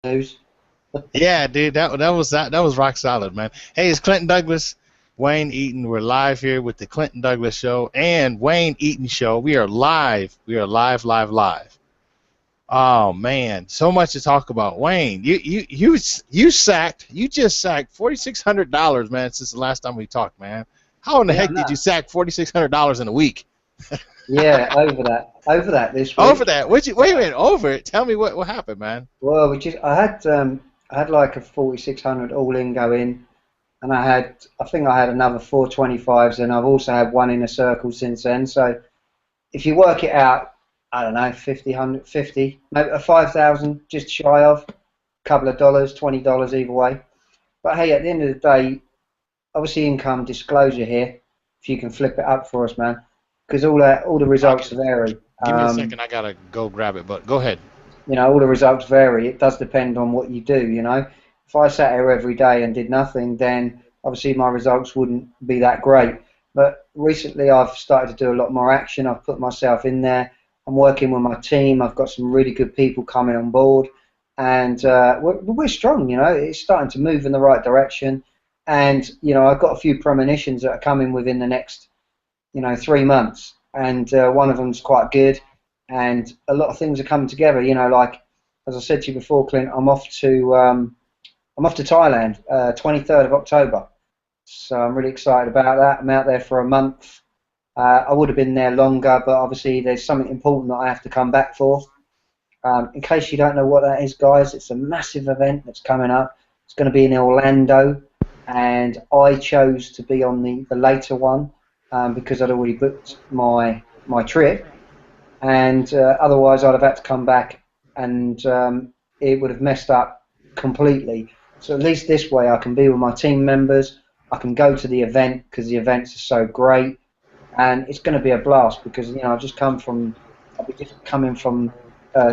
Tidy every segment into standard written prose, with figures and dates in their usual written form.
news. Yeah, dude, that was rock solid, man. Hey, it's Clinton Douglas, Wayne Eaton. We're live here with the Clinton Douglas Show and Wayne Eaton Show. We are live. We are live, live, live. Oh man, so much to talk about. Wayne, you just sacked $4,600, man, since the last time we talked, man. How in the Yeah, heck did no. you sack $4,600 in a week? Yeah, over that this Over week. that? Wait a minute, over it? Tell me what happened, man. Well, I had like a 4,600 all in go in, and I think I had another 425s, and I've also had one in a circle since then. So if you work it out, I don't know, 50, 100, 50, maybe a 5,000, just shy of, a couple of dollars, $20 either way. But hey, at the end of the day, obviously income disclosure here. If you can flip it up for us, man, because all the results Okay, vary. give me a second. I gotta go grab it, but go ahead. All the results vary. It does depend on what you do. If I sat here every day and did nothing, then obviously my results wouldn't be that great. But recently I've started to do a lot more action. I've put myself in there. I'm working with my team. I've got some really good people coming on board, and we're strong. It's starting to move in the right direction. And I've got a few premonitions that are coming within the next 3 months, and one of them's quite good, and a lot of things are coming together. Like as I said to you before, Clint, I'm off to Thailand, 23rd of October. So I'm really excited about that. I'm out there for a month. I would have been there longer, but obviously there's something important that I have to come back for. In case you don't know what that is, guys, it's a massive event that's coming up. It's going to be in Orlando, and I chose to be on the later one because I'd already booked my trip, and otherwise I'd have had to come back, and it would have messed up completely. So at least this way I can be with my team members. I can go to the event because the events are so great, and it's going to be a blast because I'll be just coming from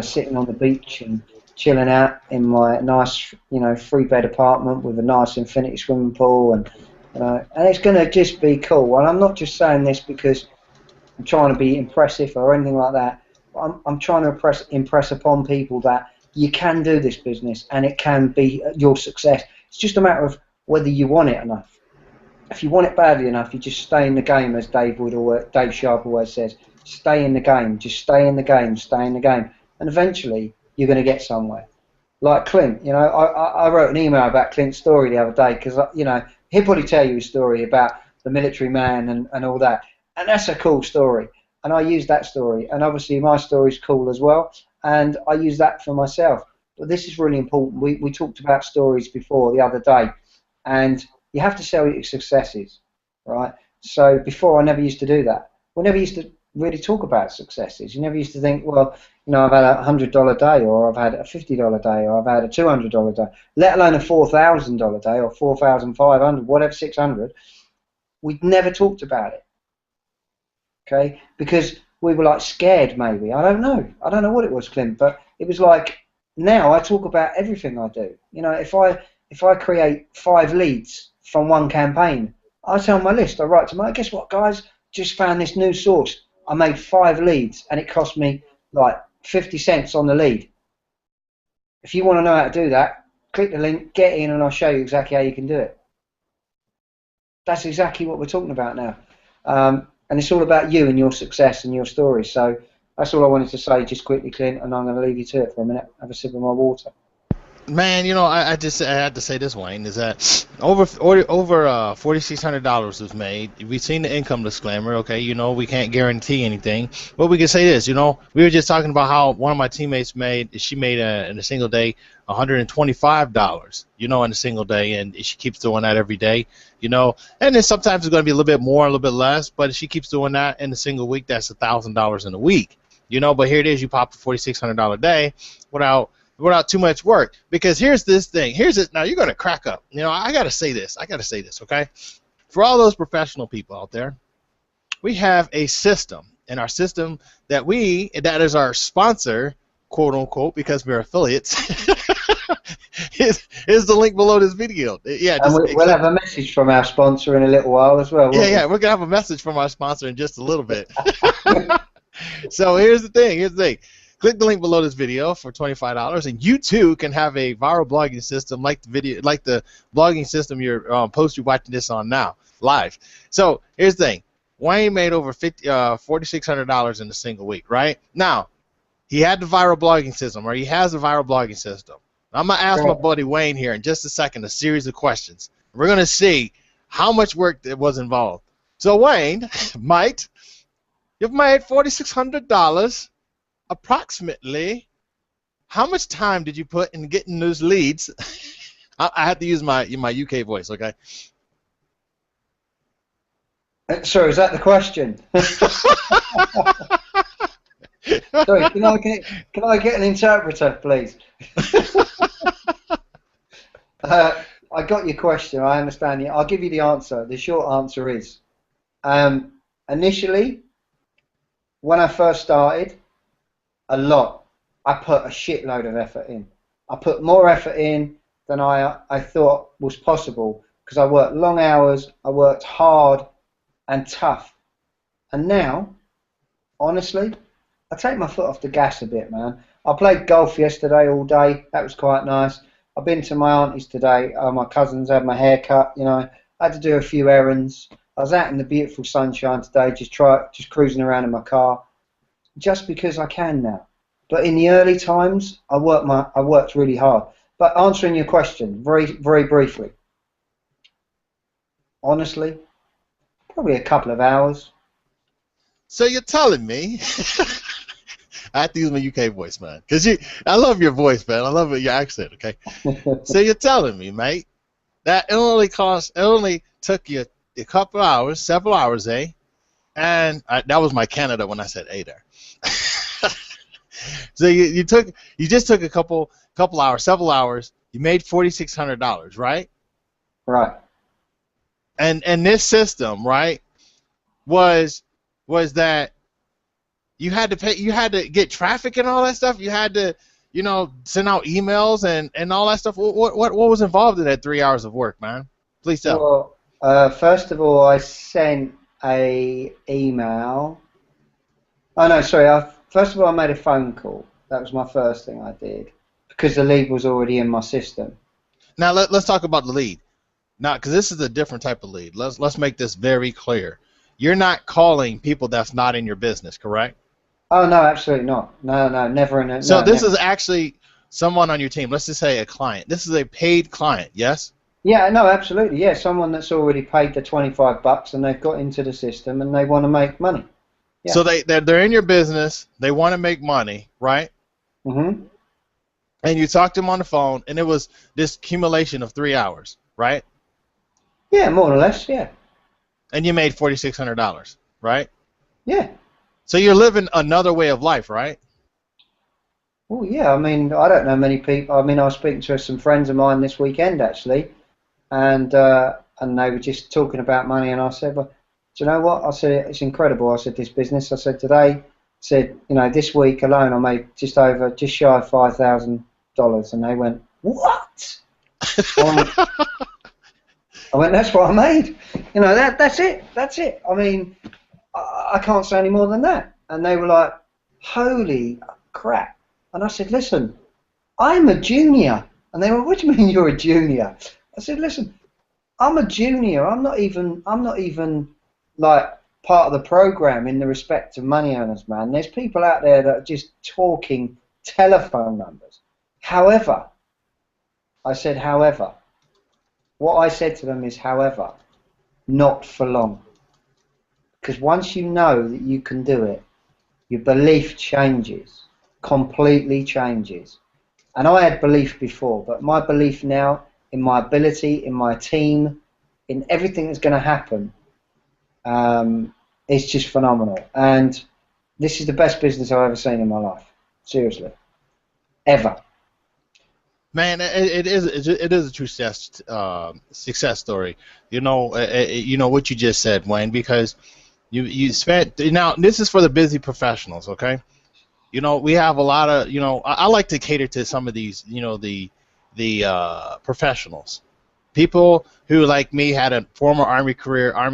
sitting on the beach and chilling out in my nice, three bed apartment with a nice infinity swimming pool, and it's going to just be cool. And I'm not just saying this because I'm trying to be impressive or anything like that. I'm trying to impress upon people that you can do this business and it can be your success. It's just a matter of whether you want it enough. If you want it badly enough, you just stay in the game, as Dave Sharp always says. Stay in the game. Just stay in the game. Stay in the game, and eventually you're going to get somewhere. Like Clint, I wrote an email about Clint's story the other day because he'll probably tell you his story about the military man and all that, and that's a cool story. And I use that story, and obviously my story's cool as well, and I use that for myself. But this is really important. We talked about stories before the other day, and you have to sell your successes, right? So before I never used to do that. We never used to really talk about successes. You never used to think, well, I've had $100 day, or I've had a $50 day, or I've had a $200 day, let alone a $4,000 day, or 4,500, whatever, 600. We'd never talked about it, okay? Because we were like scared, maybe. I don't know what it was, Clint, but it was like now I talk about everything I do. If I create 5 leads from one campaign, I tell my list, I write to my, guess what, guys? Just found this new source. I made 5 leads, and it cost me like 50 cents on the lead. If you want to know how to do that, click the link, get in, and I'll show you exactly how you can do it. That's exactly what we're talking about now. And it's all about you and your success and your story. So that's all I wanted to say just quickly, Clint, and I'm going to leave you to it for a minute. Have a sip of my water. Man, I had to say this, Wayne, is that over $4,600 was made. We've seen the income disclaimer, okay? We can't guarantee anything, but we can say this. We were just talking about how one of my teammates made in a single day $125, in a single day, and she keeps doing that every day, and then sometimes it's going to be a little bit more, a little bit less, but if she keeps doing that in a single week, that's $1,000 in a week, But here it is, you pop a $4,600 day without too much work. Because here's this thing. Now you're going to crack up. I got to say this, okay? For all those professional people out there, we have a system, and our system that is our sponsor, quote unquote, because we're affiliates, is the link below this video. Yeah, and we'll have a message from our sponsor in a little while as well. Yeah, we're going to have a message from our sponsor in just a little bit. So here's the thing. Click the link below this video for $25, and you too can have a viral blogging system like the blogging system you're post you're watching this on now, live. So here's the thing: Wayne made over $4,600 in a single week. Right now, he had the viral blogging system, or he has the viral blogging system. I'm gonna ask my buddy Wayne here in just a second a series of questions. We're gonna see how much work that was involved. So Wayne, you've made $4,600. Approximately, how much time did you put in getting those leads? I have to use my UK voice, okay? Sorry, is that the question? Sorry, can I get an interpreter, please? I got your question. I understand you. I'll give you the answer. The short answer is, initially, when I first started, a lot. I put a shitload of effort in. I put more effort in than I thought was possible because I worked long hours, I worked hard and tough. And now, honestly, I take my foot off the gas a bit, man. I played golf yesterday all day. That was quite nice. I've been to my auntie's today. My cousins had my hair cut. You know, I had to do a few errands. I was out in the beautiful sunshine today, just cruising around in my car. Just because I can now. But in the early times, I worked really hard. But answering your question very, very briefly, honestly, probably a couple of hours. So you're telling me, I have to use my UK voice, man, because I love your voice, man. I love your accent, okay? So you're telling me, mate, that it only took you a couple hours, several hours, eh? And that was my Canada when I said A there. So you just took a couple hours, several hours. You made $4,600, right? Right. And this system, right, was that you had to pay, you had to get traffic and all that stuff. You had to, send out emails and all that stuff. What was involved in that 3 hours of work, man? Please tell. Well, first of all, I sent a email. Oh no, sorry. First of all, I made a phone call. That was my first thing I did because the lead was already in my system. Now let's talk about the lead. Now, because this is a different type of lead. Let's make this very clear. You're not calling people that's not in your business, correct? Oh no, absolutely not. No, never in a. So no, this never. is actually someone on your team. Let's just say a client. This is a paid client, yes? Yeah, no, absolutely. Yeah, someone that's already paid the $25 and they've got into the system and they want to make money. Yeah. So they're in your business. They want to make money, right? Mhm. And you talked to them on the phone, and it was this accumulation of 3 hours, right? Yeah, more or less. Yeah. And you made $4,600, right? Yeah. So you're living another way of life, right? Well, yeah. I mean, I don't know many people. I mean, I was speaking to some friends of mine this weekend actually, and they were just talking about money, and I said, well, do you know what? I said, it's incredible. I said, this business. I said, today, this week alone, I made just shy of $5,000, and they went, what? I went, that's what I made. That's it. That's it. I mean, I can't say any more than that. And they were like, holy crap. And I said, listen, I'm a junior. And they went, what do you mean you're a junior? I said, listen, I'm a junior. I'm not even like part of the program in the respect of money earners, man. There's people out there that are just talking telephone numbers. However, what I said to them is, however, not for long. Because once you know that you can do it, your belief changes, completely changes. And I had belief before, but my belief now in my ability, in my team, in everything that's going to happen, it's just phenomenal. And this is the best business I've ever seen in my life. Seriously. Ever. Man, it is a true success story. You know what you just said, Wayne, because you spent, now this is for the busy professionals, okay? We have a lot of, I like to cater to some of these, the professionals, people who like me had a former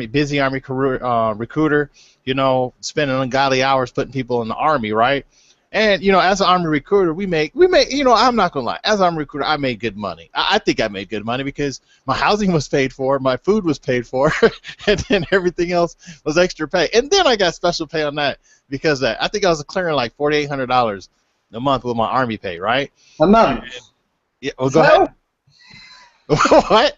busy Army career recruiter, spending ungodly hours putting people in the Army, right? And you know, as an Army recruiter, we make. You know, I'm not gonna lie. As an Army recruiter, I made good money. I think I made good money because my housing was paid for, my food was paid for, and then everything else was extra pay. And then I got special pay on that because I think I was clearing like $4,800 a month with my Army pay, right? A month. Yeah. Well, go ahead. So, What?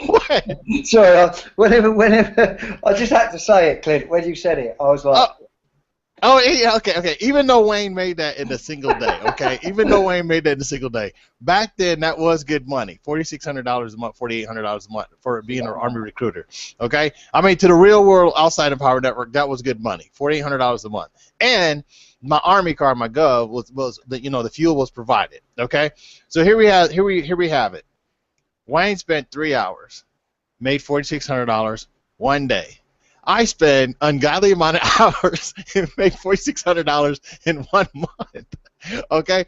What? sorry, whenever I just had to say it, Clint. When you said it, I was like, Oh, yeah, okay. Even though Wayne made that in a single day, okay? Even though Wayne made that in a single day, back then that was good money. $4,600 a month, $4,800 a month for being an Army recruiter, okay? I mean, to the real world outside of Power Network, that was good money, $4,800 a month. And my Army card, my Gov, was the, you know, the fuel was provided, okay? So here we have it. Wayne spent 3 hours, made $4,600 one day. I spend ungodly amount of hours and make $4,600 in 1 month. Okay,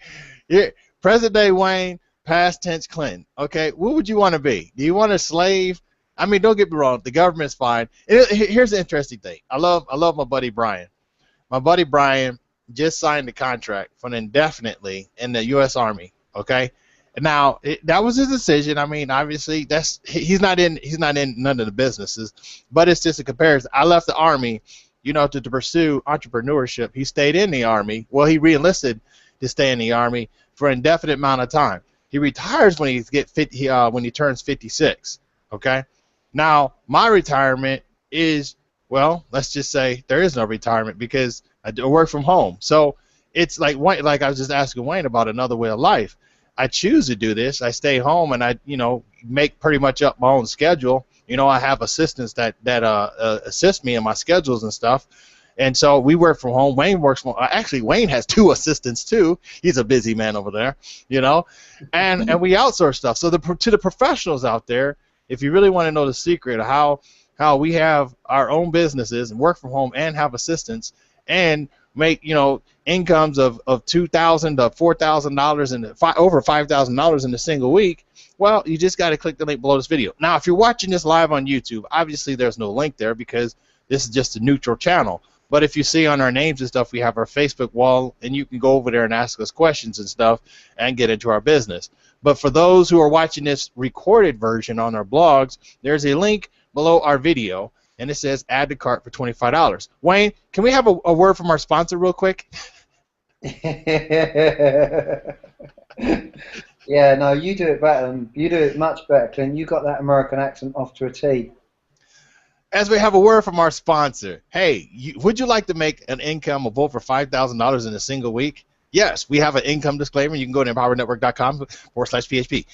here, present day Wayne, past tense Clinton. Okay, what would you want to be? Do you want a slave? I mean, don't get me wrong, the government's fine. Here's the interesting thing. I love my buddy Brian. My buddy Brian just signed the contract for indefinitely in the U.S. Army. Okay. Now that was his decision. I mean, obviously, he's not in none of the businesses, but it's just a comparison. I left the Army, you know, to pursue entrepreneurship. He stayed in the Army. Well, he reenlisted to stay in the Army for an indefinite amount of time. He retires when when he turns 56. Okay. Now my retirement is, well, let's just say there is no retirement because I work from home. So it's like I was just asking Wayne about another way of life. I choose to do this. I stay home and I, you know, make pretty much up my own schedule. You know, I have assistants that assist me in my schedules and stuff. And so we work from home. Wayne works from home. Actually, Wayne has 2 assistants too. He's a busy man over there, you know. And we outsource stuff. So to the professionals out there, if you really want to know the secret of how we have our own businesses and work from home and have assistants and make, you know, incomes of $2,000 to $4,000 and over $5,000 in a single week, well, you just got to click the link below this video. Now, if you're watching this live on YouTube, obviously there's no link there because this is just a neutral channel. But if you see on our names and stuff, we have our Facebook wall, and you can go over there and ask us questions and stuff and get into our business. But for those who are watching this recorded version on our blogs, there's a link below our video, and it says add to cart for $25. Wayne, can we have a word from our sponsor real quick? yeah, no, you do it better. You do it much better, Clint. You got that American accent off to a T. As we have a word from our sponsor, hey, would you like to make an income of over $5,000 in a single week? Yes, we have an income disclaimer. You can go to empowernetwork.com/PHP.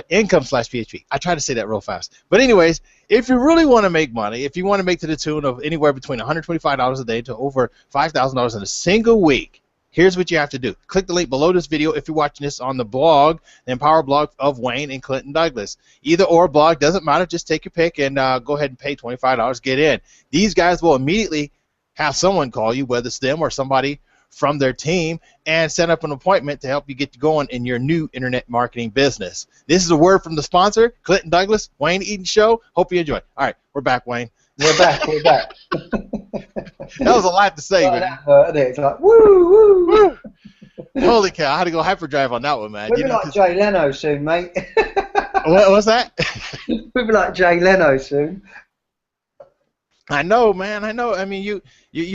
Income/PHP. I try to say that real fast. But anyways, if you really want to make money, if you want to make to the tune of anywhere between $125 a day to over $5,000 in a single week, here's what you have to do. Click the link below this video if you're watching this on the blog, the Empower blog of Wayne and Clinton Douglas. Either or blog, doesn't matter. Just take your pick and go ahead and pay $25. Get in. These guys will immediately have someone call you, whether it's them or somebody from their team, and set up an appointment to help you get going in your new internet marketing business. This is a word from the sponsor, Clinton Douglas, Wayne Eaton Show. Hope you enjoy. All right, we're back, Wayne. We're back. That was a lot to say. It's like, woo, woo. Holy cow, I had to go hyperdrive on that one, man. We'll be like Jay Leno soon, mate. What's that? We'll be like Jay Leno soon. I know, man. I know. I mean, you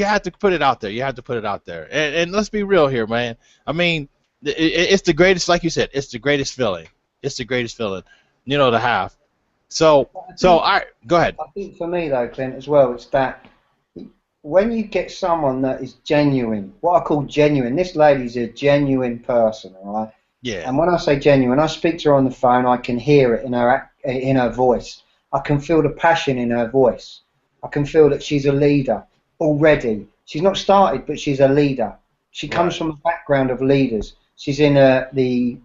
have to put it out there. You have to put it out there. And let's be real here, man. I mean, it's the greatest, like you said, it's the greatest feeling. It's the greatest feeling, you know, to have. So all right, go ahead. I think for me, though, Clint, as well, it's that when you get someone that is genuine, what I call genuine, this lady's a genuine person, all right? Yeah. And when I say genuine, I speak to her on the phone, I can hear it in her voice. I can feel the passion in her voice. I can feel that she's a leader already. She's not started, but she's a leader. She comes from a background of leaders. She's in the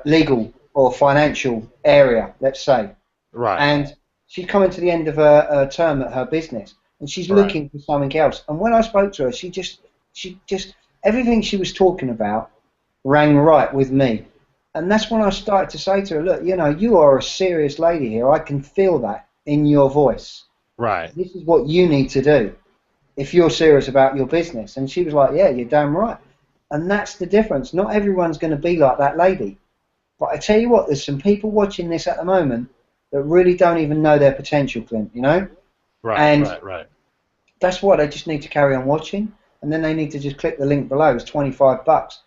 legal or financial area, let's say. Right. And she's coming to the end of her term at her business, and she's looking for something else. And when I spoke to her, she just everything she was talking about rang right with me. And that's when I started to say to her, look, you know, you are a serious lady here. I can feel that in your voice. Right. This is what you need to do. if you're serious about your business. And she was like, yeah, you're damn right. And that's the difference. Not everyone's going to be like that lady. But I tell you what, there's some people watching this at the moment that really don't even know their potential, Clint, you know? Right, And right, right. that's why they just need to carry on watching. And then they need to just click the link below. It's $25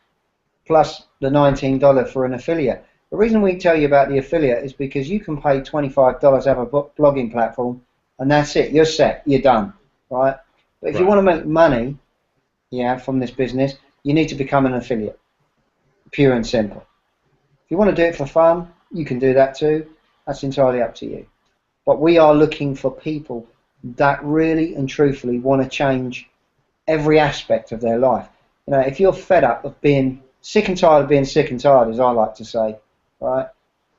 plus the $19 for an affiliate. The reason we tell you about the affiliate is because you can pay $25, have a blogging platform, and that's it. You're set. You're done, right? But if you Right. want to make money, yeah, from this business, you need to become an affiliate. Pure and simple. If you want to do it for fun, you can do that too. That's entirely up to you. But we are looking for people that really and truthfully want to change every aspect of their life. You know, if you're fed up of being sick and tired of being sick and tired, as I like to say, right,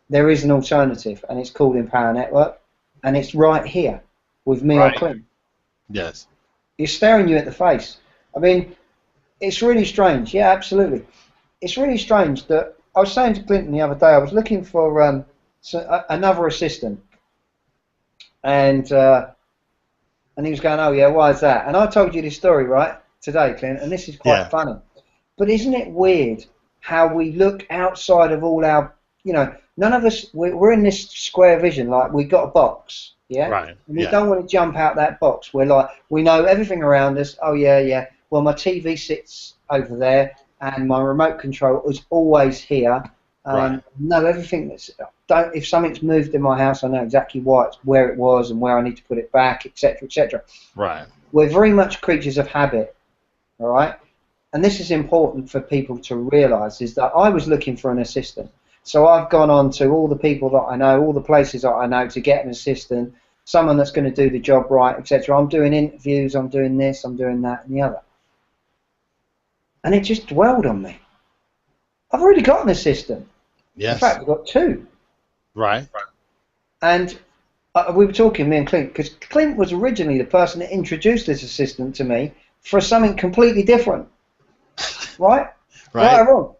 there is an alternative, and it's called Empower Network, and it's right here with me or Right. Clint. Yes. It's staring you at the face. I mean, it's really strange. Yeah, absolutely. It's really strange that I was saying to Clinton the other day, I was looking for another assistant, and he was going, oh yeah, why is that? And I told you this story, right, today, Clint, and this is quite Yeah. funny. But isn't it weird how we look outside of all our, you know, none of us, we're in this square vision, like we got a box, yeah? Right. And we Yeah. don't want to jump out that box. We're like, we know everything around us. Oh yeah, yeah. Well, my TV sits over there, and my remote control is always here. Right. Know everything that's, don't, if something's moved in my house, I know exactly where it was and where I need to put it back, etc., etc. Right. We're very much creatures of habit, all right? And this is important for people to realise, is that I was looking for an assistant. So I've gone on to all the people that I know, all the places that I know to get an assistant, someone that's going to do the job right, etc. I'm doing interviews, I'm doing this, I'm doing that and the other. And it just dwelled on me. I've already got an assistant. Yes. In fact, I've got two. Right. And we were talking, me and Clint, because Clint was originally the person that introduced this assistant to me for something completely different. Right? Right or Right. wrong?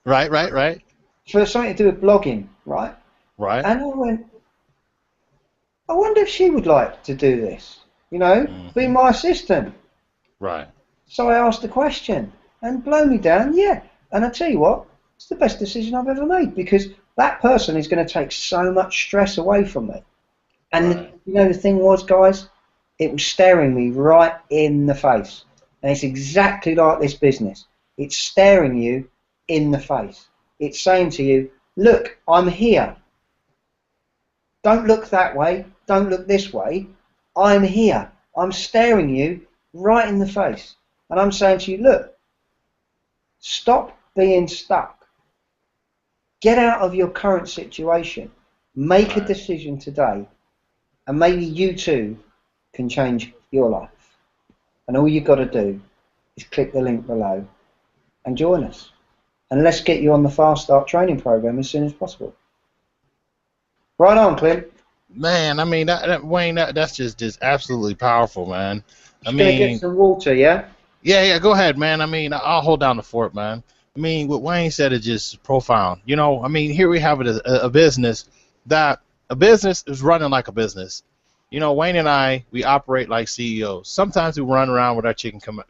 Right. Right. Right. For something to do with blogging, right? Right. And I went, I wonder if she would like to do this, you know, be Mm-hmm. my assistant. Right. So I asked the question, and blow me down, yeah. And I tell you what, it's the best decision I've ever made, because that person is going to take so much stress away from me. And Right. you know, the thing was, guys, it was staring me right in the face. And it's exactly like this business. It's staring you in the face. It's saying to you, look, I'm here. Don't look that way. Don't look this way. I'm here. I'm staring you right in the face. And I'm saying to you, look, stop being stuck. Get out of your current situation. Make a Right. decision today. And maybe you too can change your life. And all you've got to do is click the link below and join us. And let's get you on the Fast Start training program as soon as possible. Right on, Clint. Man, I mean, Wayne, that's just absolutely powerful, man. I Just going to get mean, some water, yeah? yeah. Go ahead, man. I mean, I'll hold down the fort, man. I mean, what Wayne said is just profound. You know, I mean, here we have a business that a business is running like a business. You know, Wayne and I, we operate like CEOs. Sometimes we run around with our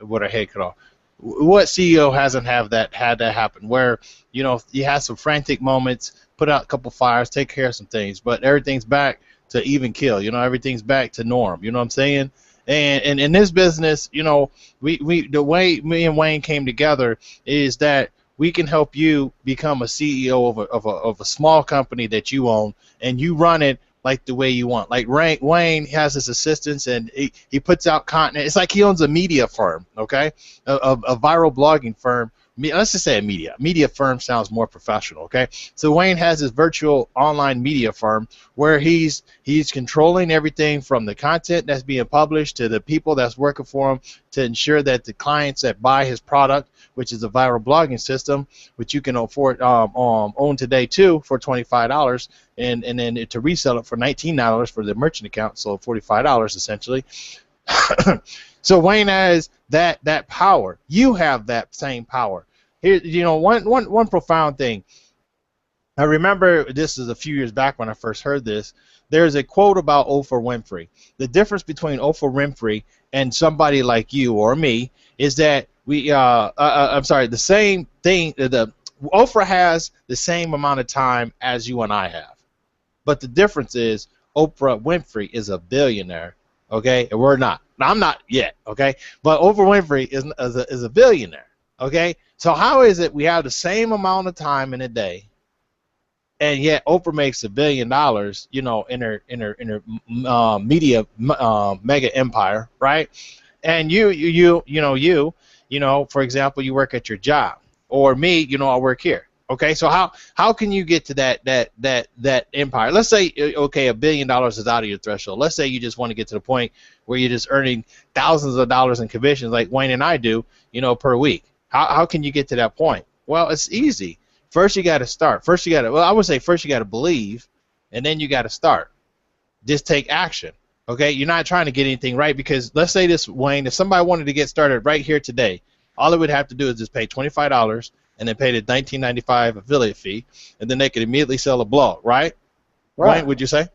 with our head cut off. What CEO hasn't had that happen? Where you know you have some frantic moments, put out a couple fires, take care of some things, but everything's back to even kill. You know, everything's back to norm. You know what I'm saying? And in this business, you know, we the way me and Wayne came together is that we can help you become a CEO of a small company that you own, and you run it like the way you want. Like Wayne has his assistants, and he puts out content. It's like he owns a media firm, okay, a viral blogging firm. Let's just say a media firm sounds more professional, okay? So Wayne has his virtual online media firm where he's controlling everything from the content that's being published to the people that's working for him to ensure that the clients that buy his product, which is a viral blogging system, which you can afford own today too for $25, and then to resell it for $19 for the merchant account, so $45 essentially. So Wayne has that power. You have that same power. Here, you know, one profound thing. I remember this is a few years back when I first heard this. There's a quote about Oprah Winfrey. The difference between Oprah Winfrey and somebody like you or me is that I'm sorry, the same thing. The Oprah has the same amount of time as you and I have, but the difference is Oprah Winfrey is a billionaire, okay, and we're not. Now, I'm not yet, okay, but Oprah Winfrey is a billionaire, okay. So how is it we have the same amount of time in a day, and yet Oprah makes $1 billion, in her media mega empire, right? And for example, you work at your job, or me, I work here. Okay, so how can you get to that empire? Let's say okay, $1 billion is out of your threshold. Let's say you just want to get to the point where you're just earning thousands of dollars in commissions, like Wayne and I do, per week. How can you get to that point? Well, it's easy. First, you got to start. I would say first you got to believe, and then you got to start. Just take action. Okay, you're not trying to get anything right, because let's say this, Wayne, if somebody wanted to get started right here today, all they would have to do is just pay $25 and then pay the $19.95 affiliate fee, and then they could immediately sell a blog, right? Right. Wayne, would you say?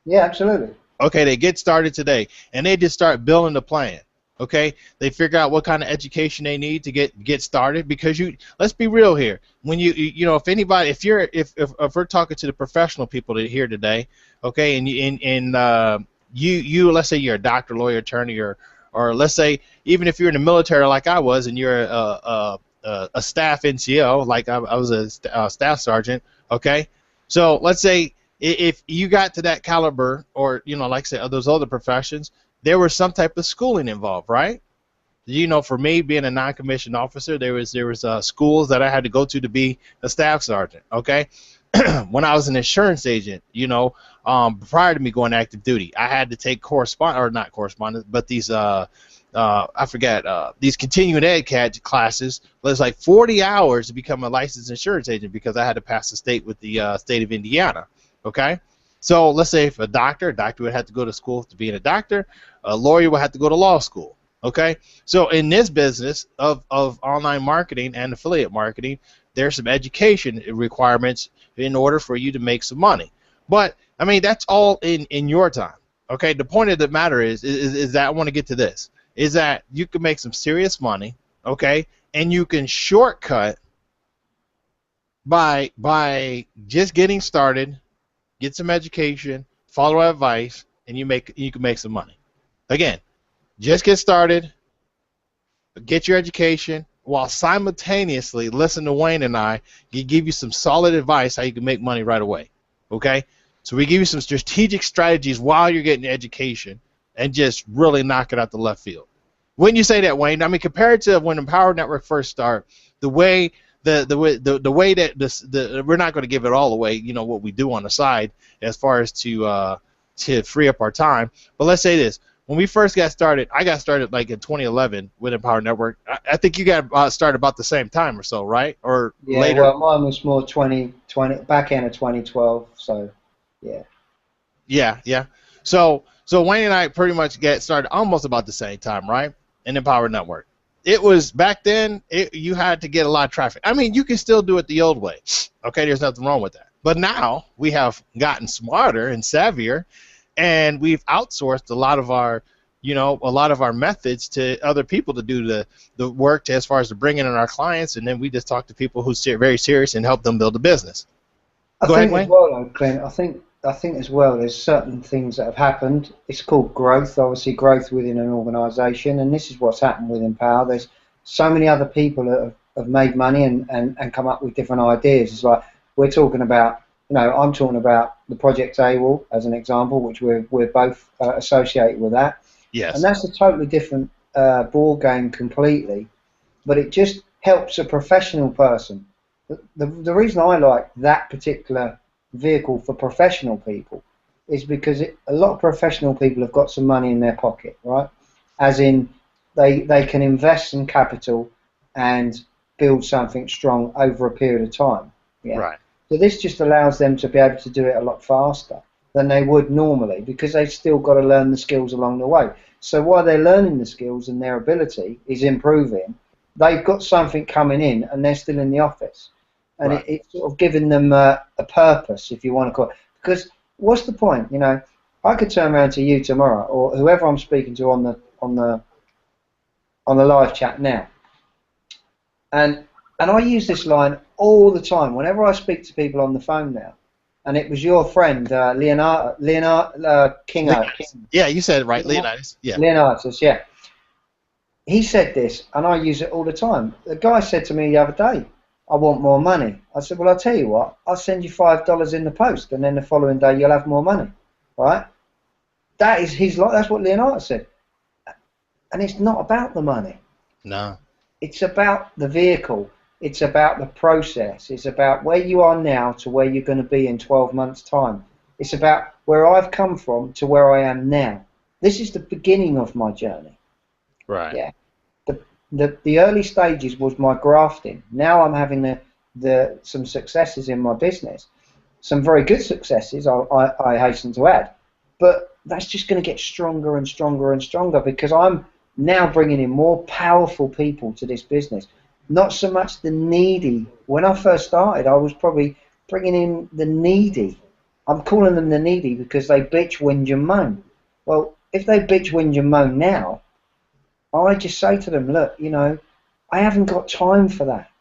Yeah, absolutely. Okay, they get started today, and they just start building the plan. Okay, they figure out what kind of education they need to get started, because let's be real here. When if we're talking to the professional people that are here today, okay, and let's say you're a doctor, lawyer, attorney, or let's say even if you're in the military like I was, and you're a staff NCO, like I was a staff sergeant, okay, so let's say if you got to that caliber, or like I said, those other professions, there was some type of schooling involved, right? For me, being a non-commissioned officer, there was schools that I had to go to be a staff sergeant. Okay, when I was an insurance agent, prior to me going active duty, I had to take not correspondence, but these I forget these continuing ed classes. It was like 40 hours to become a licensed insurance agent, because I had to pass the state with the state of Indiana. Okay. So let's say if a doctor would have to go to school to being a doctor, a lawyer would have to go to law school. Okay, so in this business of online marketing and affiliate marketing, there's some education requirements in order for you to make some money. But I mean, that's all in your time. Okay, the point of the matter is that I want to get to this, is that you can make some serious money, okay, and you can shortcut by just getting started. Get some education, follow advice, and you can make some money. Again, just get started, get your education, while simultaneously listen to Wayne and I give you some solid advice how you can make money right away. Okay? So we give you some strategic strategies while you're getting education, and just really knock it out the left field. When you say that, Wayne, I mean, compared to when Empower Network first started, the way that we're not going to give it all away, what we do on the side as far as to free up our time. But let's say this: when we first got started, I got started like in 2011 with Empower Network. I think you got started about the same time or so, right? Or yeah, later? Well, mine was more 2020, back end of 2012. So, yeah. Yeah. So Wayne and I pretty much got started almost about the same time, right? In Empower Network. It was back then. You had to get a lot of traffic. I mean, you can still do it the old way. Okay, there's nothing wrong with that. But now we have gotten smarter and savvier, and we've outsourced a lot of our methods to other people to do the work as far as to bring in our clients, and then we just talk to people who's very serious and help them build a business. Go ahead, Wayne. Well, Clint, I think as well, there's certain things that have happened. It's called growth, obviously growth within an organisation, and this is what's happened with Empower. There's so many other people that have made money and come up with different ideas. It's like we're talking about, I'm talking about the Project AWOL as an example, which we're both associated with that. Yes. And that's a totally different ball game completely, but it just helps a professional person. The reason I like that particular vehicle for professional people is because a lot of professional people have got some money in their pocket, right? As in, they can invest some capital and build something strong over a period of time. Yeah? Right. So this just allows them to be able to do it a lot faster than they would normally, because they've still got to learn the skills along the way. So while they're learning the skills and their ability is improving, they've got something coming in and they're still in the office. and Right. it's sort of giving them a purpose, if you want to call it. Because what's the point? You know, I could turn around to you tomorrow, or whoever I'm speaking to on the live chat now, and I use this line all the time whenever I speak to people on the phone now. And it was your friend Leonard Kingo. Leonidas. Yeah, you said it right, Leonidas. Yeah. Leonidas, yeah. He said this, and I use it all the time. The guy said to me the other day, I want more money. I said, well, I'll tell you what, I'll send you $5 in the post, and then the following day you'll have more money, right? That is his life. That's what Leonidas said. And it's not about the money. No. It's about the vehicle. It's about the process. It's about where you are now to where you're going to be in 12 months' time. It's about where I've come from to where I am now. This is the beginning of my journey. Right. Yeah. The early stages was my grafting. Now I'm having some successes in my business. Some very good successes, I hasten to add. But that's just going to get stronger and stronger and stronger because I'm now bringing in more powerful people to this business. Not so much the needy. When I first started, I was probably bringing in the needy. I'm calling them the needy because they bitch, whinge and moan. Well, if they bitch, whinge and moan now, I just say to them, look, you know, I haven't got time for that.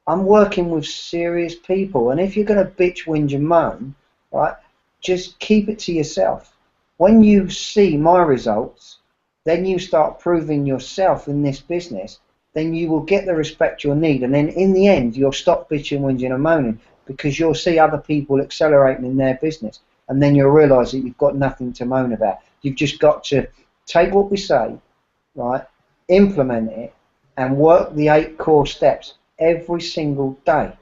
I'm working with serious people, and if you're going to bitch, whinge and moan, right, just keep it to yourself. When you see my results, then you start proving yourself in this business, then you will get the respect you'll need, and then in the end, you'll stop bitching, whinging and moaning because you'll see other people accelerating in their business, and then you'll realise that you've got nothing to moan about. You've just got to take what we say, right, implement it, and work the 8 core steps every single day.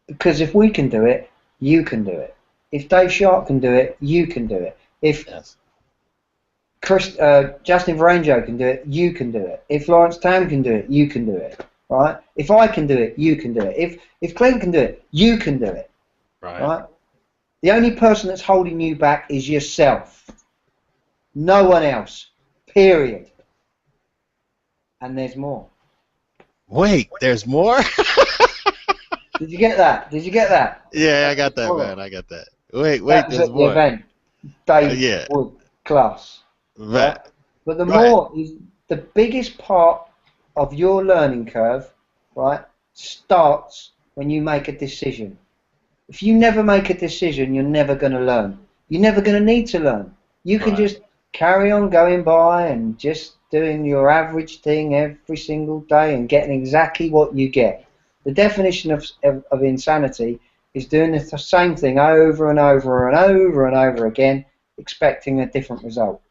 Because if we can do it, you can do it. If Dave Sharp can do it, you can do it. If Justin Varanjo can do it, you can do it. If Lawrence Tam can do it, you can do it. Right? If I can do it, you can do it. If Clint can do it, you can do it. Right? The only person that's holding you back is yourself. No one else. Period. And there's more. Wait, there's more? Did you get that? Did you get that? Yeah, I got that, man. I got that. Wait, that there's was more. at the event. Dave Wood class. Right. But the more is the biggest part of your learning curve, right, starts when you make a decision. If you never make a decision, you're never going to learn. You're never going to need to learn. You can just carry on going by and just doing your average thing every single day and getting exactly what you get. The definition of insanity is doing the same thing over and over and over and over again, expecting a different result.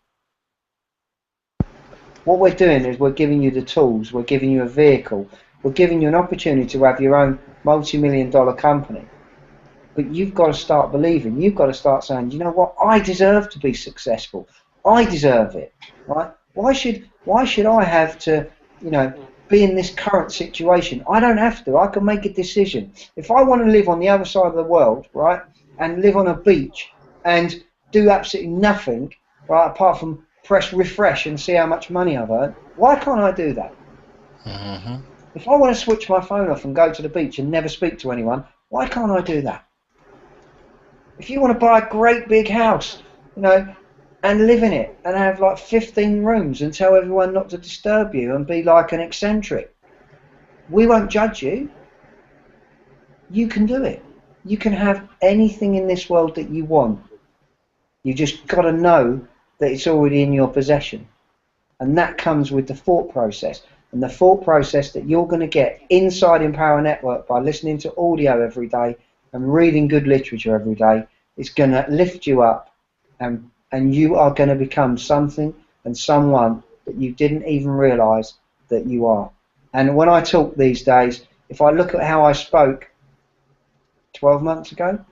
What we're doing is we're giving you the tools, we're giving you a vehicle, we're giving you an opportunity to have your own multi-million-dollar company. But you've got to start believing, you've got to start saying, you know what, I deserve to be successful. I deserve it, right? Why should I have to, you know, be in this current situation? I don't have to. I can make a decision. If I want to live on the other side of the world, right, and live on a beach and do absolutely nothing, right, apart from press refresh and see how much money I've earned, why can't I do that? If I want to switch my phone off and go to the beach and never speak to anyone, why can't I do that? If you want to buy a great big house, you know, and live in it and have like 15 rooms and tell everyone not to disturb you and be like an eccentric, we won't judge you. You can do it. You can have anything in this world that you want. You just got to know that it's already in your possession. And that comes with the thought process. And the thought process that you're going to get inside Empower Network by listening to audio every day and reading good literature every day is going to lift you up, and you are going to become something and someone that you didn't even realize that you are. And when I talk these days, if I look at how I spoke 12 months ago,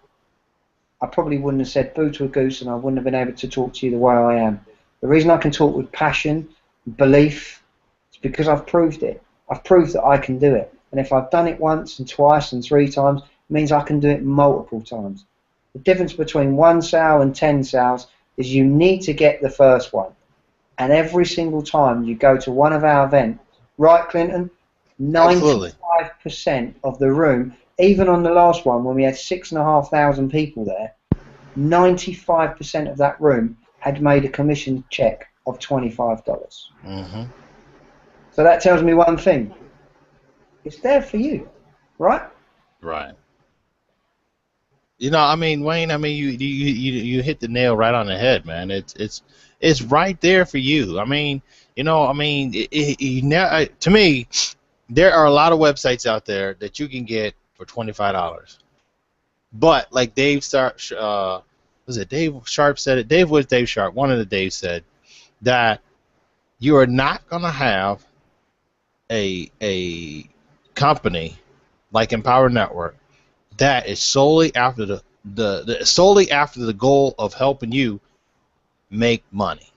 I probably wouldn't have said boo to a goose, and I wouldn't have been able to talk to you the way I am. The reason I can talk with passion, belief, is because I've proved it. I've proved that I can do it. And if I've done it once and twice and 3 times, it means I can do it multiple times. The difference between 1 sale and 10 sales is you need to get the first one. And every single time you go to one of our events, right, Clinton? 95% of the room even on the last one, when we had 6,500 people there, 95% of that room had made a commission check of $25. Mm-hmm. So that tells me one thing. It's there for you, right? Right. You know, I mean, Wayne, I mean, you hit the nail right on the head, man. It's right there for you. I mean, you know, I mean, to me, there are a lot of websites out there that you can get for $25. But like was it Dave Sharp said it? Dave was Dave Sharp. One of the Daves said that you are not gonna have a company like Empower Network that is solely after the goal of helping you make money.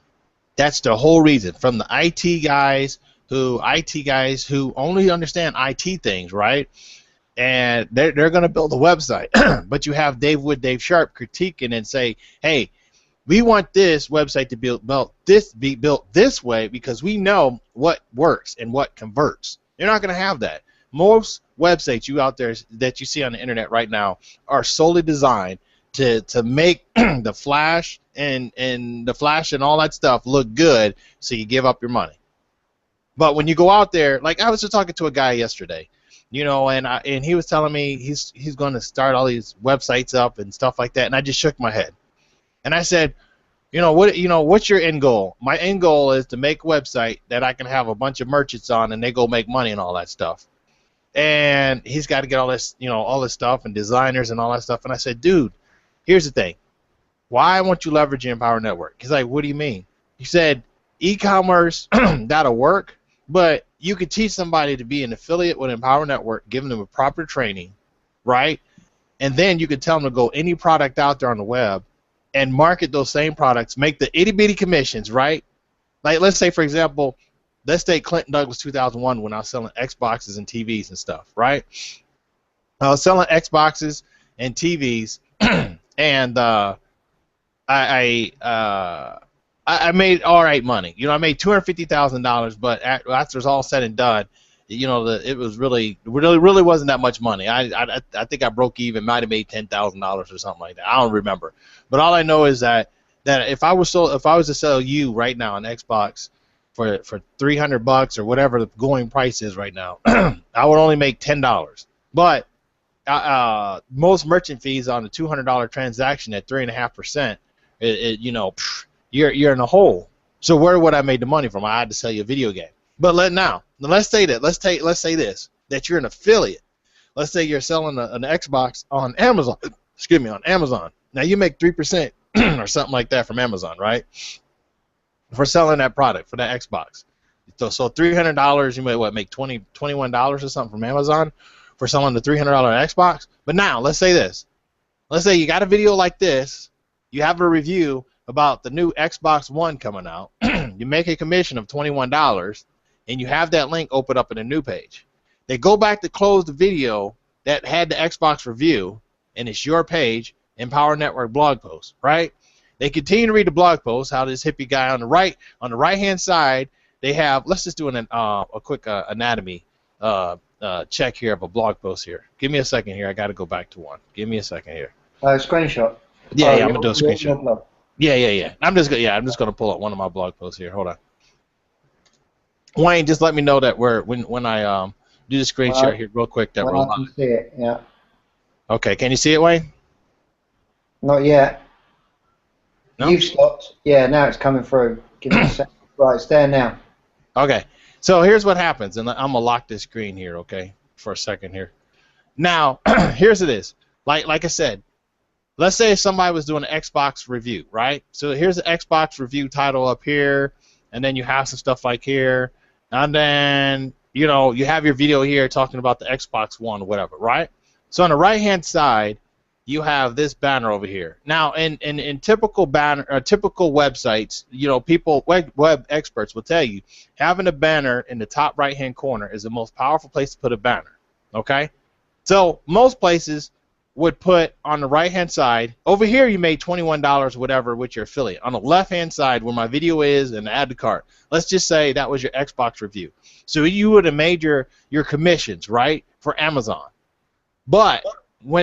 That's the whole reason. From the IT guys who only understand IT things, right? And they're going to build a website, but you have Dave Sharp critiquing and say, hey, we want this website to be built this way because we know what works and what converts. You're not going to have that. Most websites you out there that you see on the internet right now are solely designed to make the flash and all that stuff look good, so you give up your money. But when you go out there, like I was just talking to a guy yesterday, you know, and he was telling me he's going to start all these websites up and stuff like that, and I just shook my head, and I said, what's your end goal? My end goal is to make a website that I can have a bunch of merchants on, and they go make money and all that stuff. And he's got to get all this, all this stuff and designers and all that stuff. And I said, dude, here's the thing. Why won't you leverage your Empower Network? He's like, what do you mean? He said, e-commerce, that'll work, but you could teach somebody to be an affiliate with Empower Network, giving them a proper training, right? And then you could tell them to go any product out there on the web and market those same products, make the itty-bitty commissions, right? Like, let's say, for example, let's take Clinton Douglas 2001 when I was selling Xboxes and TVs and stuff, right? I was selling Xboxes and TVs, and I made all right money. I made $250,000, but after it's all said and done, it was really wasn't that much money. I think I broke even, might have made $10,000 or something like that. I don't remember. But all I know is that if I was to sell you right now an Xbox for $300 or whatever the going price is right now, I would only make $10. But most merchant fees on a $200 transaction at 3.5%, you're in a hole. So where would I make the money from? I had to sell you a video game. But let's say this, that you're an affiliate. Let's say you're selling an Xbox on Amazon. Excuse me, on Amazon. Now you make 3% or something like that from Amazon, right? For selling that product, for that Xbox. So $300, you may make $21 or something from Amazon for selling the $300 Xbox. But now let's say this. Let's say you got a video like this. You have a review about the new Xbox One coming out. You make a commission of $21, and you have that link open up in a new page. They go back to close the video that had the Xbox review, and it's your page, Empower Network blog post, right? They continue to read the blog post, how this hippie guy on the right-hand side, they have, let's just do a quick anatomy check here of a blog post here. Give me a second here. I got to go back to one. Give me a second here. Screenshot. Yeah, I'm going to do a screenshot. Yeah. I'm just gonna pull up one of my blog posts here. Hold on. Wayne, just let me know that when I do the screen share here real quick that we're live. I can see it, yeah. Okay, can you see it, Wayne? Not yet. No? You've stopped. Yeah, now it's coming through. Give me a second. Right, it's there now. Okay, so here's what happens, and I'm gonna lock this screen here, okay, for a second here. Now, here's it is. Like I said, let's say somebody was doing an Xbox review, right? So here's the Xbox review title up here, and then you have some stuff like here, and then you have your video here talking about the Xbox One or whatever, right? So on the right-hand side, you have this banner over here. Now, in typical typical websites, people, web experts will tell you having a banner in the top right-hand corner is the most powerful place to put a banner. Okay, so most places would put on the right-hand side over here. You made $21 whatever with your affiliate. On the left-hand side where my video is and add to cart, let's just say that was your Xbox review. So you would have made your commissions, right, for Amazon. But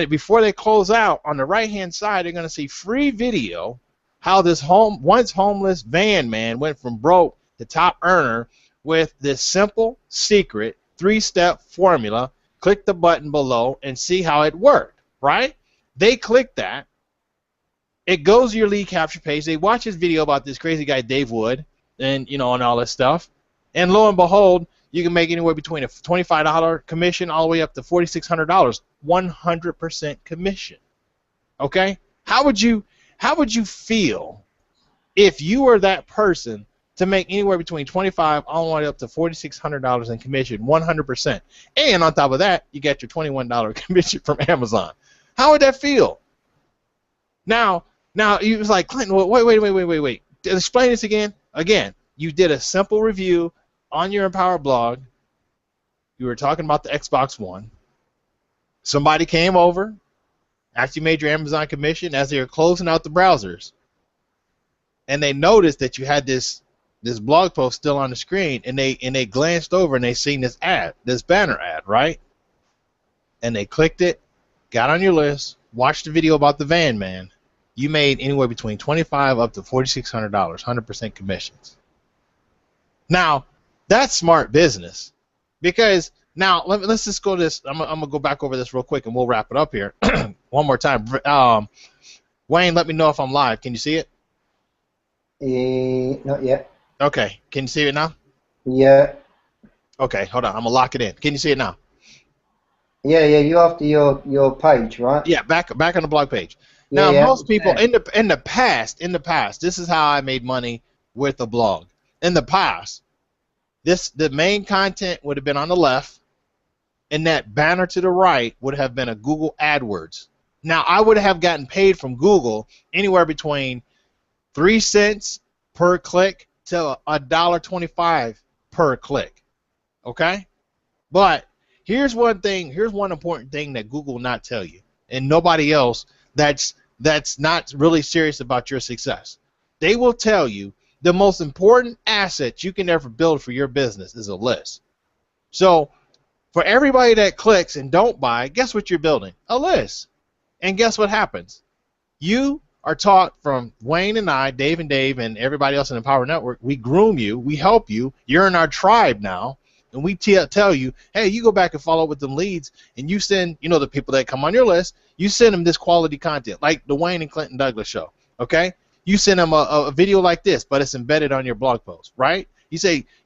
before they close out, on the right-hand side, they're going to see free video how this once homeless van man went from broke to top earner with this simple, secret, 3-step formula. Click the button below and see how it worked, right? They click that. It goes to your lead capture page. They watch this video about this crazy guy, Dave Wood, and, and all this stuff. And lo and behold, you can make anywhere between a $25 commission all the way up to $4,600, 100% commission. Okay? How would you feel if you were that person to make anywhere between $25 all the way up to $4,600 in commission, 100%? And on top of that, you get your $21 commission from Amazon. How would that feel? Now he was like, Clinton, wait. Explain this again. Again, you did a simple review on your Empower blog. You were talking about the Xbox One. Somebody came over after you made your Amazon commission as they were closing out the browsers, and they noticed that you had this blog post still on the screen, and they glanced over and they seen this ad, this banner ad, right? And they clicked it, got on your list, watched the video about the van man. You made anywhere between $25 up to $4,600, 100% commissions. Now, that's smart business, because now let's just go this. I'm gonna go back over this real quick and we'll wrap it up here. One more time. Wayne, let me know if I'm live. Can you see it? Not yet. Okay. Can you see it now? Yeah. Okay. Hold on. I'm gonna lock it in. Can you see it now? Yeah. You after your page, right? Yeah. Back on the blog page. Now, most people in the past, this is how I made money with a blog. In the past, the main content would have been on the left, and that banner to the right would have been a Google AdWords. Now, I would have gotten paid from Google anywhere between 3 cents per click to $1.25 per click. Okay? But here's one important thing that Google will not tell you, and nobody else that's not really serious about your success. They will tell you the most important asset you can ever build for your business is a list. So for everybody that clicks and don't buy, guess what you're building? A list. And guess what happens? You are taught from Wayne and I, Dave and everybody else in the Empower Network. We groom you. We help you. You're in our tribe now. And we tell you, hey, you go back and follow up with them leads, and you send, the people that come on your list, you send them this quality content, like the Wayne and Clinton Douglas show, okay? You send them a video like this, but it's embedded on your blog post, right? You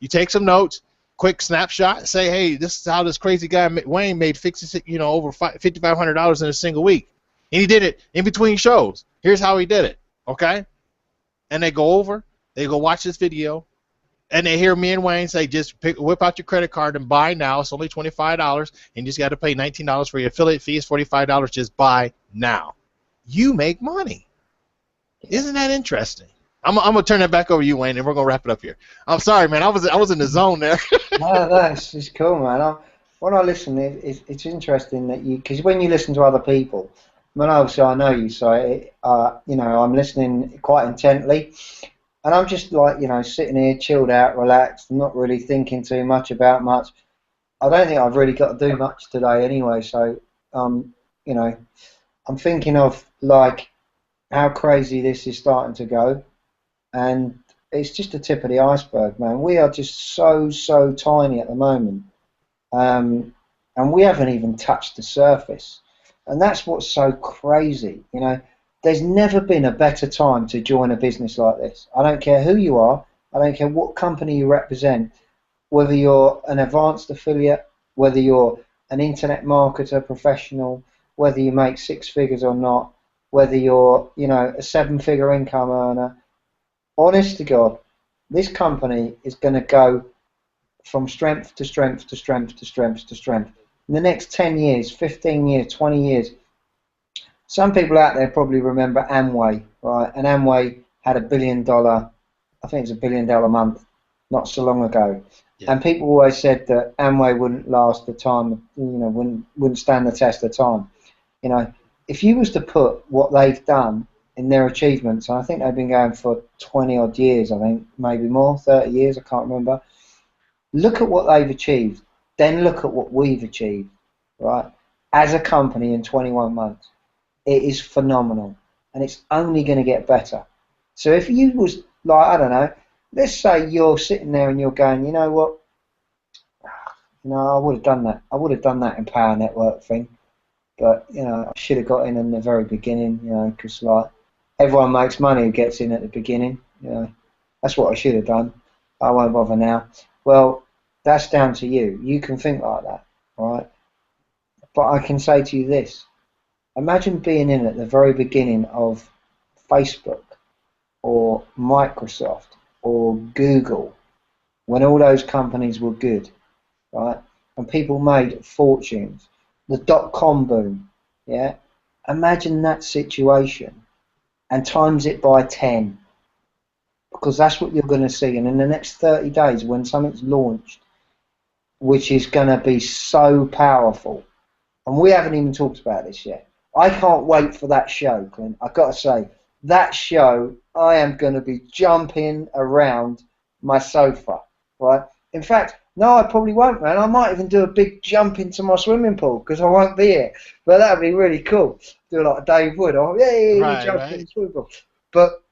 take some notes, quick snapshot, say, hey, this is how this crazy guy Wayne made over $5,500 in a single week, and he did it in between shows. Here's how he did it, okay? And they go watch this video. And they hear me and Wayne say, just whip out your credit card and buy now. It's only $25, and you just got to pay $19 for your affiliate fees, $45. Just buy now. You make money. Isn't that interesting? I'm gonna turn that back over to you, Wayne, and we're gonna wrap it up here. I'm sorry, man. I was in the zone there. No, it's cool, man. When I listen, it's interesting that because when you listen to other people, obviously I know you, so I'm listening quite intently. And I'm just like, sitting here, chilled out, relaxed, not really thinking too much about much. I don't think I've really got to do much today anyway. So, I'm thinking of like how crazy this is starting to go, and it's just the tip of the iceberg, man. We are just so tiny at the moment, and we haven't even touched the surface, and that's what's so crazy, There's never been a better time to join a business like this. I don't care who you are. I don't care what company you represent, whether you're an advanced affiliate, whether you're an internet marketer professional, whether you make 6 figures or not, whether you're, a 7-figure income earner. Honest to God, this company is going to go from strength to strength to strength to strength to strength. In the next 10 years, 15 years, 20 years, some people out there probably remember Amway, right? And Amway had $1 billion, I think it's $1 billion a month, not so long ago. Yeah. And people always said that Amway wouldn't last the time, wouldn't stand the test of time. If you was to put what they've done in their achievements, and I think they've been going for 20 odd years, I think, maybe more, 30 years, I can't remember. Look at what they've achieved, then look at what we've achieved, right? as a company in 21 months. It is phenomenal, and it's only going to get better. So if you was like, I don't know, let's say you're sitting there and you're going, you know what, I would have done that. I would have done that Empower Network thing, but I should have got in the very beginning, because like everyone makes money who gets in at the beginning. That's what I should have done. I won't bother now. Well, that's down to you. You can think like that, all right? But I can say to you this. Imagine being in at the very beginning of Facebook or Microsoft or Google when all those companies were good, right? And people made fortunes. The dot-com boom, yeah? Imagine that situation and times it by 10, because that's what you're going to see. And in the next 30 days, when something's launched, which is going to be so powerful, and we haven't even talked about this yet. I can't wait for that show, Clint. I've got to say, that show, I am going to be jumping around my sofa, right? In fact, no, I probably won't, man. I might even do a big jump into my swimming pool because I won't be here. But that would be really cool. Do like Dave Wood. Oh, yay, Right, jump in the right. swimming pool. But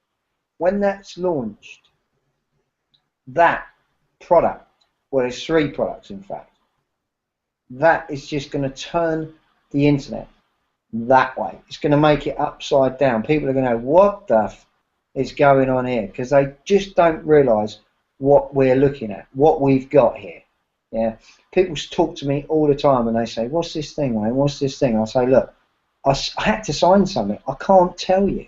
when that's launched, that product, well, there's 3 products, in fact, that is just going to turn the internet that way. It's going to make it upside down. People are going to go, what the f is going on here? Because they just don't realise what we're looking at, what we've got here. Yeah. People talk to me all the time and they say, what's this thing, Wayne? What's this thing? I say, look, I had to sign something. I can't tell you.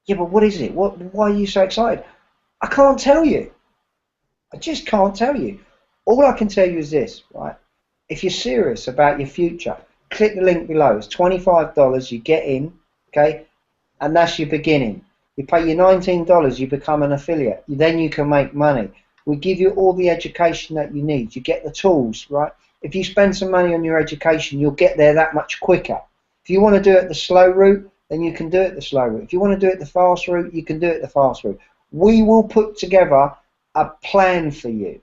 Yeah, but what is it? Why are you so excited? I can't tell you. I just can't tell you. All I can tell you is this, right? If you're serious about your future, click the link below. It's $25. You get in, okay? And that's your beginning. You pay your $19, you become an affiliate. Then you can make money. We give you all the education that you need. You get the tools, right? If you spend some money on your education, you'll get there that much quicker. If you want to do it the slow route, then you can do it the slow route. If you want to do it the fast route, you can do it the fast route. We will put together a plan for you.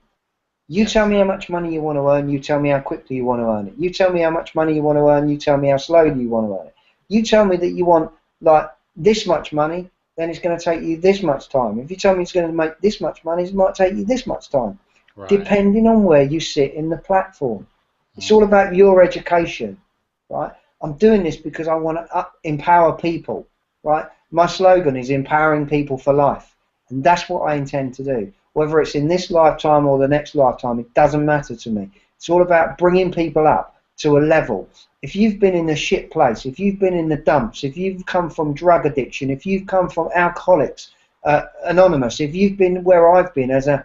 You tell me how much money you want to earn, you tell me how quickly you want to earn it. You tell me how much money you want to earn, you tell me how slowly you want to earn it. You tell me that you want like this much money, then it's going to take you this much time. If you tell me it's going to make this much money, it might take you this much time, Right. depending on where you sit in the platform. It's all about your education, right? I'm doing this because I want to empower people, right? My slogan is empowering people for life, and that's what I intend to do. Whether it's in this lifetime or the next lifetime, it doesn't matter to me. It's all about bringing people up to a level. If you've been in a shit place, if you've been in the dumps, if you've come from drug addiction, if you've come from Alcoholics Anonymous, if you've been where I've been as an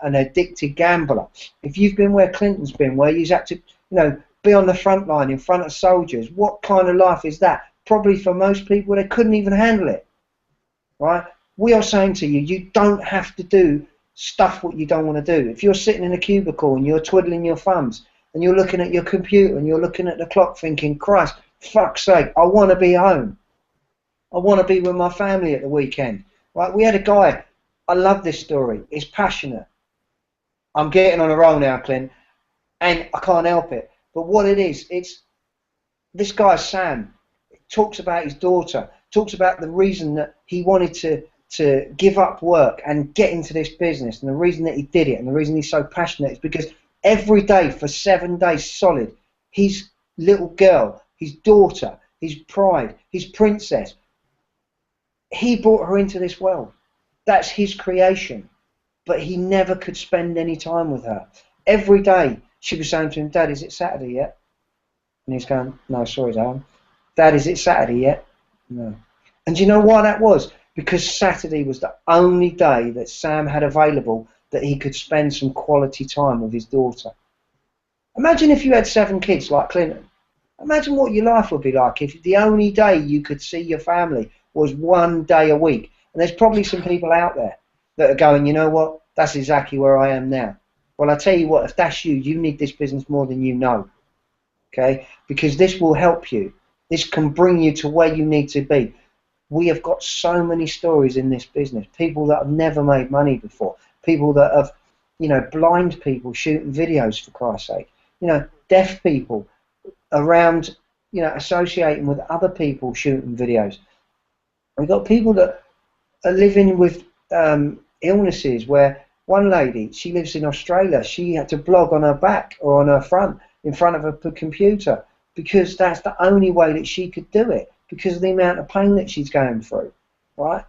addicted gambler, if you've been where Clinton's been, where you've had to, be on the front line in front of soldiers, what kind of life is that? Probably for most people, they couldn't even handle it, right? We are saying to you, you don't have to do stuff what you don't want to do. If you're sitting in a cubicle and you're twiddling your thumbs and you're looking at your computer and you're looking at the clock thinking, Christ, fuck's sake, I want to be home. I want to be with my family at the weekend. Right? We had a guy, I love this story, he's passionate. I'm getting on a roll now, Clint, and I can't help it. But what it is, it's this guy, Sam, talks about his daughter, talks about the reason that he wanted to give up work and get into this business, and the reason that he did it, and the reason he's so passionate is because every day for 7 days solid, his little girl, his daughter, his pride, his princess, he brought her into this world. That's his creation, but he never could spend any time with her. Every day she was saying to him, Dad, is it Saturday yet? And he's going, no, sorry, Dad. Dad, is it Saturday yet? No. And do you know why that was? Because Saturday was the only day that Sam had available that he could spend some quality time with his daughter. Imagine if you had 7 kids like Clinton. Imagine what your life would be like if the only day you could see your family was 1 day a week. And there's probably some people out there that are going, you know what, that's exactly where I am now. Well, I tell you what, if that's you, you need this business more than you know. Okay? Because this will help you. This can bring you to where you need to be. We have got so many stories in this business. People that have never made money before. People that have, blind people shooting videos, for Christ's sake. deaf people around, you know, associating with other people shooting videos. We've got people that are living with illnesses, where one lady, she lives in Australia, she had to blog on her back or on her front in front of a computer because that's the only way that she could do it because of the amount of pain that she's going through, right?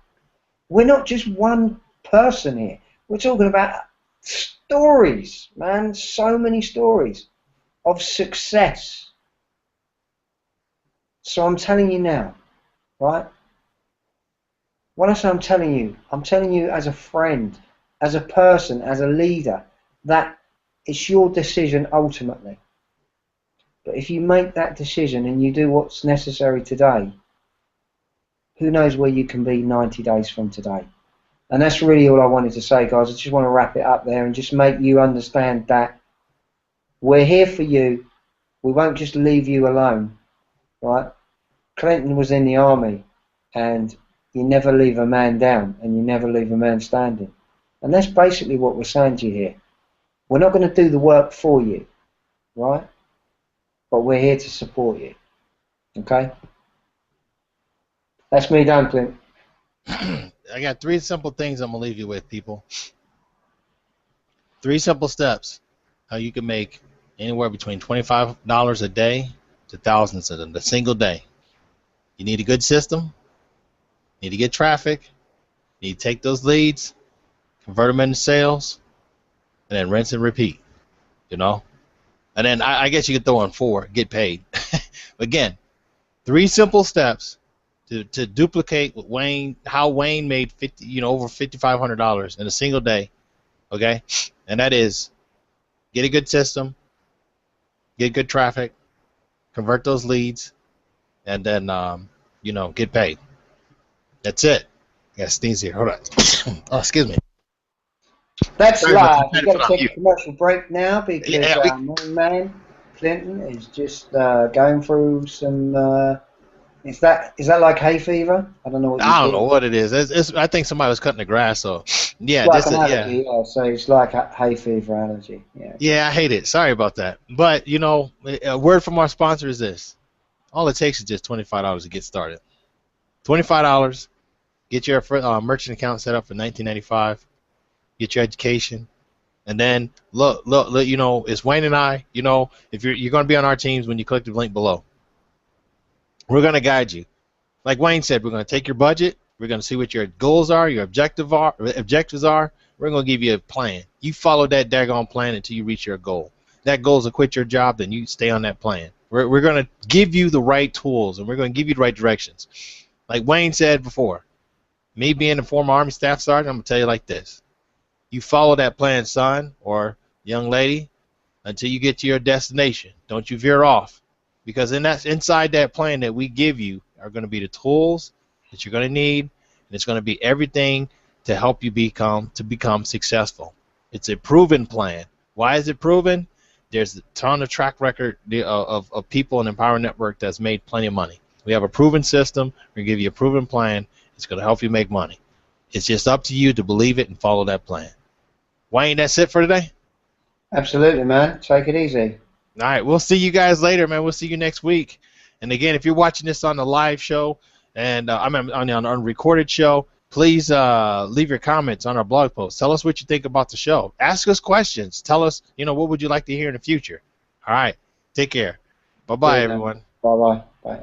We're not just one person here. We're talking about stories, man, so many stories of success. So I'm telling you now, right? When I say I'm telling you as a friend, as a person, as a leader, that it's your decision ultimately. But if you make that decision and you do what's necessary today, who knows where you can be 90 days from today. And that's really all I wanted to say, guys. I just want to wrap it up there and just make you understand that we're here for you. We won't just leave you alone, right? Clinton was in the army, and you never leave a man down and you never leave a man standing. And that's basically what we're saying to you here. We're not going to do the work for you, right? But we're here to support you, okay? That's me done, Clint. I got 3 simple things I'm going to leave you with, people. 3 simple steps how you can make anywhere between $25 a day to thousands in a single day. You need a good system. You need to get traffic. You need to take those leads, convert them into sales, and then rinse and repeat, you know? And then I guess you could throw in 4, get paid. Again, 3 simple steps to duplicate what how Wayne made over $5,500 in a single day, okay? And that is get a good system, get good traffic, convert those leads, and then get paid. That's it. I got sneeze here. Hold on. Oh, excuse me. That's live. We've got to take a commercial break now because my man Clinton is just going through some. Is that like hay fever? I don't know what. I don't know what it is. I think somebody was cutting the grass. So yeah, it's like an allergy. Yeah. So it's like a hay fever allergy. Yeah. Yeah, I hate it. Sorry about that. But a word from our sponsor is this: all it takes is just $25 to get started. $25. Get your merchant account set up for $19.95. Get your education, and then look. It's Wayne and I. If you're going to be on our teams when you click the link below, we're going to guide you. Like Wayne said, we're going to take your budget. We're going to see what your goals are, your objectives are. We're going to give you a plan. You follow that daggone plan until you reach your goal. That goal is to quit your job, then you stay on that plan. We're going to give you the right tools, and we're going to give you the right directions. Like Wayne said before, me being a former Army Staff Sergeant, I'm going to tell you like this. You follow that plan, son or young lady, until you get to your destination. Don't you veer off, because inside that plan that we give you are going to be the tools that you're going to need, and it's going to be everything to help you become successful. It's a proven plan. Why is it proven? There's a ton of track record of people in Empower Network that's made plenty of money. We have a proven system. We're going to give you a proven plan. It's going to help you make money. It's just up to you to believe it and follow that plan. Wayne, that's it for today? Absolutely, man. Take it easy. All right, we'll see you guys later, man. We'll see you next week. And again, if you're watching this on the live show and I'm on the recorded show, please leave your comments on our blog post. Tell us what you think about the show. Ask us questions. Tell us, what would you like to hear in the future. All right, take care. Bye-bye, everyone. Bye-bye. Bye.